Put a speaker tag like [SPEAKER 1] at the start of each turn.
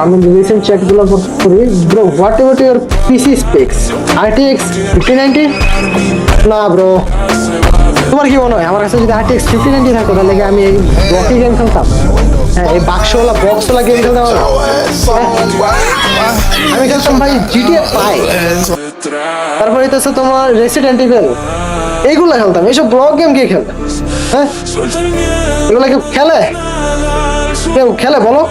[SPEAKER 1] আমি recent check গুলো করি bro. What ever your PC specs? RTX 5090? না ব্রো, তোমার কি মনে হয় আমার কাছে যদি RTX 5090 থাকতো তাহলে কি আমি এই ব্লকে গেম খেলতাম? হ্যাঁ, এই বাক্সওয়ালা বক্সওয়ালা গেম খেলতাম না। আমি খেলতাম ভাই GTA 5, তারপরে হইতেছে তোমার রেসিডেন্ট ইভিল, এইগুলো খেলতাম। এইসব ব্লক গেম কে খেলতাম? হ্যাঁ, এগুলো কেউ খেলে? কেউ খেলে বলো?